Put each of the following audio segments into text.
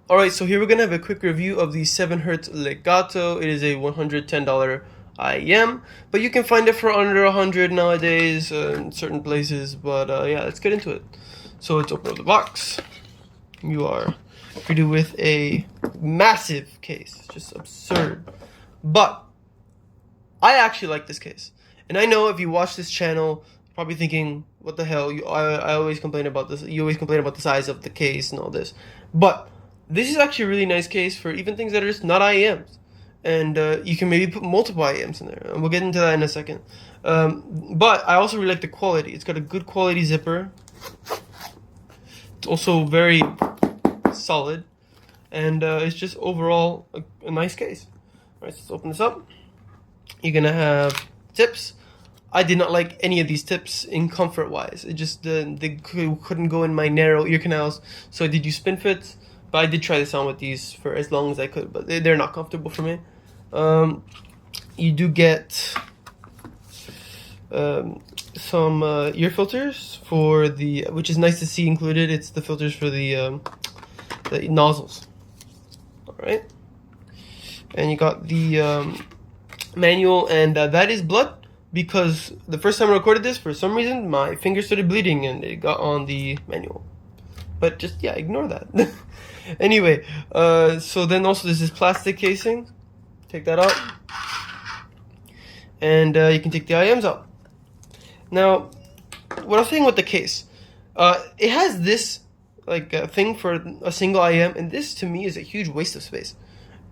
Alright, so here we're going to have a quick review of the 7Hz Legato. It is a $110 IEM, but you can find it for under 100 nowadays in certain places. But yeah, let's get into it. So let's open up the box. You are greeted with a massive case, just absurd. But I actually like this case. And I know if you watch this channel, you're probably thinking, what the hell? I always complain about this. You always complain about the size of the case and all this. But this is actually a really nice case for even things that are just not IEMs. And you can maybe put multiple IEMs in there. And we'll get into that in a second. But I also really like the quality. It's got a good quality zipper. It's also very solid. And it's just overall a nice case. Alright, so let's open this up. You're going to have tips. I did not like any of these tips in comfort wise. It just they couldn't go in my narrow ear canals. So I did use spin fits. But I did try this on with these for as long as I could, but they're not comfortable for me. You do get some ear filters for the, which is nice to see included. It's the filters for the nozzles. All right, and you got the manual, and that is blood because the first time I recorded this, for some reason, my finger started bleeding and it got on the manual. But just, yeah, ignore that. Anyway, so then also there's this plastic casing. Take that out. And you can take the IMs out. Now, what I was saying with the case, it has this like thing for a single IM, and this to me is a huge waste of space.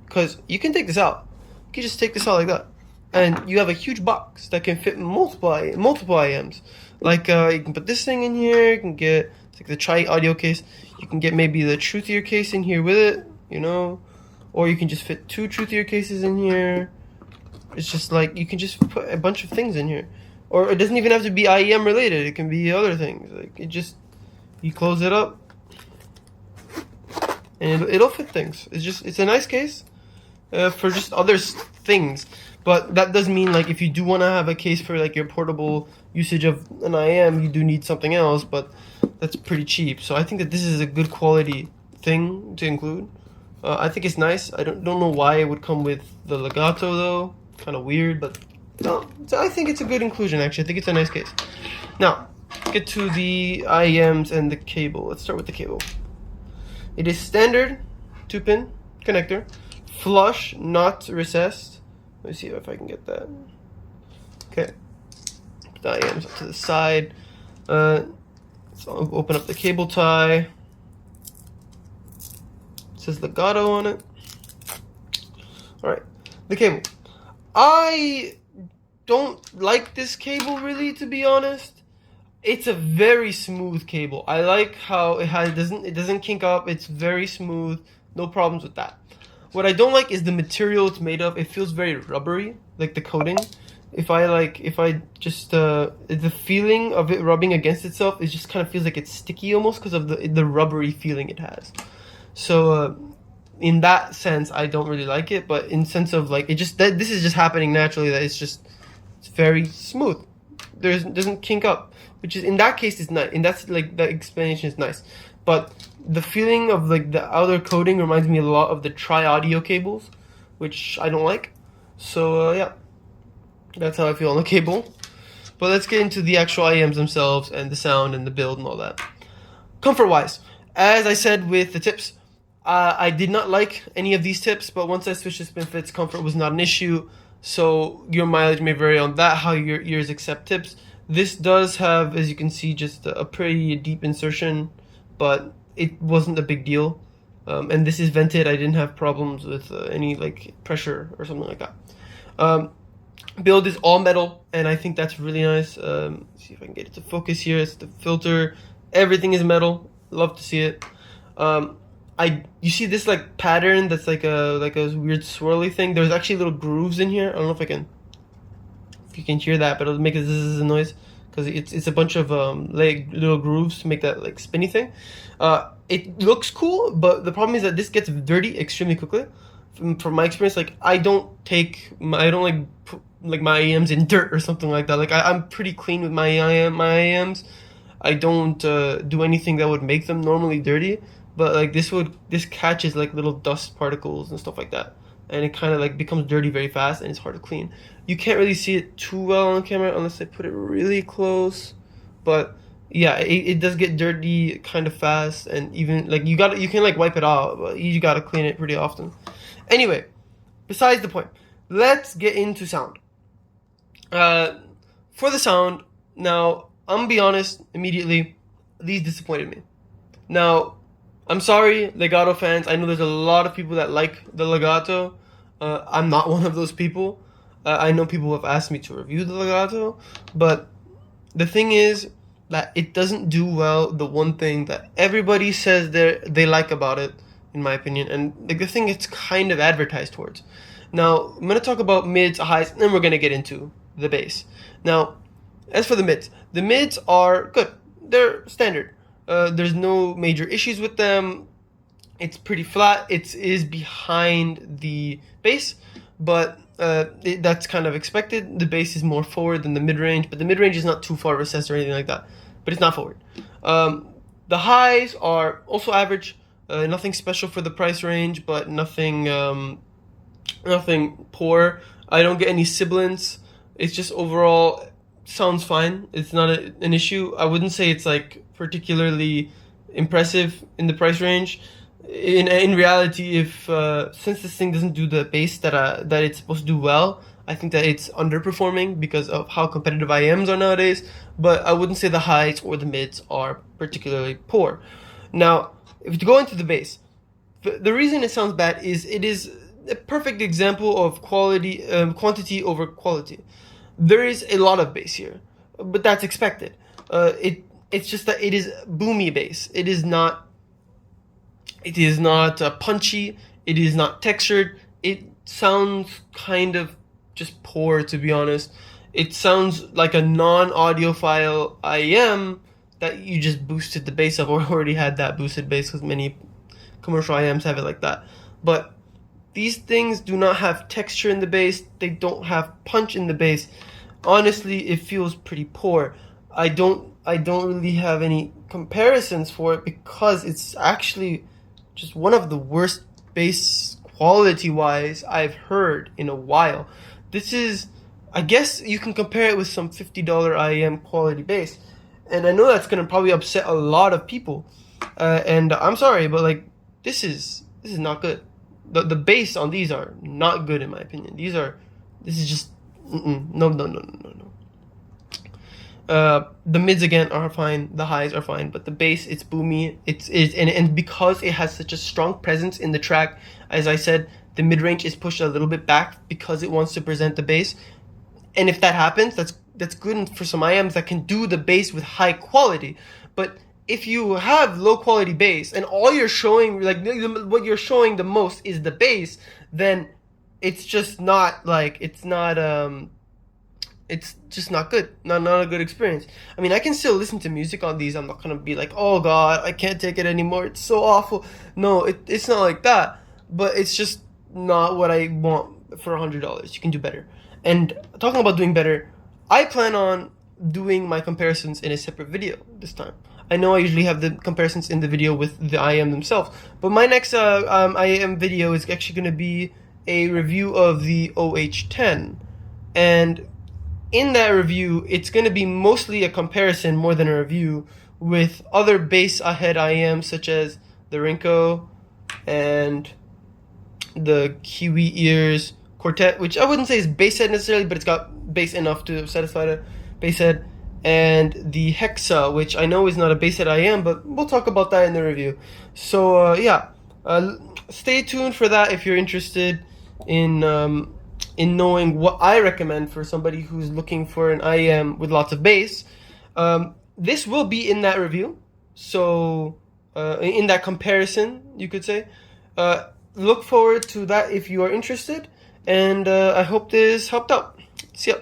Because you can take this out. You can just take this out like that. And you have a huge box that can fit multiple IMs. Like, you can put this thing in here, you can get like the tri-audio case. You can get maybe the truthier case in here with it, you know, or you can just fit two truthier cases in here. It's just like you can just put a bunch of things in here, or it doesn't even have to be IEM related. It can be other things. Like it just, you close it up, and it'll fit things. It's a nice case for just other things. But that does mean like if you do want to have a case for like your portable usage of an IEM, you do need something else. But that's pretty cheap, so I think that this is a good quality thing to include. I think it's nice. I don't know why it would come with the Legato though. Kind of weird, but no, I think it's a good inclusion. Actually, I think it's a nice case. Now, get to the IEMs and the cable. Let's start with the cable. It is standard 2-pin connector, flush, not recessed. Let me see if I can get that. Okay, put the IEMs up to the side. So I'll open up the cable tie. It says Legato on it. Alright, the cable. I don't like this cable really, to be honest. It's a very smooth cable. I like how it doesn't kink up. It's very smooth. No problems with that. What I don't like is the material it's made of. It feels very rubbery, like the coating. If I just the feeling of it rubbing against itself, it just kind of feels like it's sticky almost because of the rubbery feeling it has. So in that sense, I don't really like it. But in sense of like this is just happening naturally. That it's very smooth. Doesn't kink up, which is in that case is nice. And that's like the explanation is nice. But the feeling of like the outer coating reminds me a lot of the tri-audio cables, which I don't like. So yeah. That's how I feel on the cable. But let's get into the actual IEMs themselves and the sound and the build and all that. Comfort-wise, as I said with the tips, I did not like any of these tips, but once I switched to spin fits, comfort was not an issue. So your mileage may vary on that, how your ears accept tips. This does have, as you can see, just a pretty deep insertion, but it wasn't a big deal. And this is vented. I didn't have problems with any like pressure or something like that. Build is all metal, and I think that's really nice. See if I can get it to focus here. It's the filter. Everything is metal. Love to see it. You see this like pattern that's like a weird swirly thing. There's actually little grooves in here. I don't know if you can hear that, but it'll make a zzz noise because it's a bunch of like little grooves to make that like spinny thing. It looks cool, but the problem is that this gets dirty extremely quickly. From my experience, like I don't like put like my IEMs in dirt or something like that. Like I'm pretty clean with my IEMs. I don't do anything that would make them normally dirty. but like this catches like little dust particles and stuff like that, and it kind of like becomes dirty very fast, and it's hard to clean. You can't really see it too well on camera unless I put it really close, but yeah, it does get dirty kind of fast, and even like you can like wipe it off, but you gotta clean it pretty often. Anyway, besides the point, let's get into sound. For the sound, now I'm gonna be honest immediately, these disappointed me. Now, I'm sorry, Legato fans. I know there's a lot of people that like the Legato. I'm not one of those people. I know people have asked me to review the Legato, but the thing is that it doesn't do well the one thing that everybody says they like about it, in my opinion, and like the thing it's kind of advertised towards. Now, I'm going to talk about mids, highs, and then we're going to get into the bass. Now, as for the mids are good. They're standard. There's no major issues with them. It's pretty flat. It is behind the bass, but that's kind of expected. The bass is more forward than the mid-range, but the mid-range is not too far recessed or anything like that, but it's not forward. The highs are also average. Nothing special for the price range, but nothing poor. I don't get any sibilants. It's just overall sounds fine. It's not an issue. I wouldn't say it's like particularly impressive in the price range. In reality, if since this thing doesn't do the bass that it's supposed to do well, I think that it's underperforming because of how competitive IMs are nowadays. But I wouldn't say the highs or the mids are particularly poor. Now, if you go into the bass, the reason it sounds bad is it is a perfect example of quantity over quality. There is a lot of bass here, but that's expected. It's just that it is boomy bass. It is not punchy. It is not textured. It sounds kind of just poor, to be honest. It sounds like a non-audiophile IM that you just boosted the bass up, or already had that boosted bass, because many commercial IMs have it like that. But these things do not have texture in the bass. They don't have punch in the bass. Honestly, it feels pretty poor. I don't really have any comparisons for it because it's actually just one of the worst bass quality-wise I've heard in a while. This is, I guess you can compare it with some $50 IEM quality bass. And I know that's going to probably upset a lot of people. And I'm sorry, but like this is not good. The bass on these are not good in my opinion. This is just no. The mids again are fine, the highs are fine, but the bass, it's boomy. And because it has such a strong presence in the track, as I said, the mid range is pushed a little bit back because it wants to present the bass. And if that happens, that's good for some IMs that can do the bass with high quality. But if you have low quality bass and all you're showing, like what you're showing the most is the bass, then it's just not like it's just not good. Not a good experience. I mean, I can still listen to music on these. I'm not gonna be like, oh god, I can't take it anymore. It's so awful. No, it's not like that. But it's just not what I want for $100. You can do better. And talking about doing better, I plan on doing my comparisons in a separate video this time. I know I usually have the comparisons in the video with the IM themselves, but my next IM video is actually going to be a review of the OH10. And in that review, it's going to be mostly a comparison more than a review with other bass ahead IMs such as the Rinko and the Kiwi Ears Quartet, which I wouldn't say is bass head necessarily, but it's got bass enough to satisfy the bass head, and the Hexa, which I know is not a bass head IM, but we'll talk about that in the review. So stay tuned for that if you're interested in knowing what I recommend for somebody who's looking for an IM with lots of bass. This will be in that review, so in that comparison, you could say. Look forward to that if you are interested, and I hope this helped out. See ya.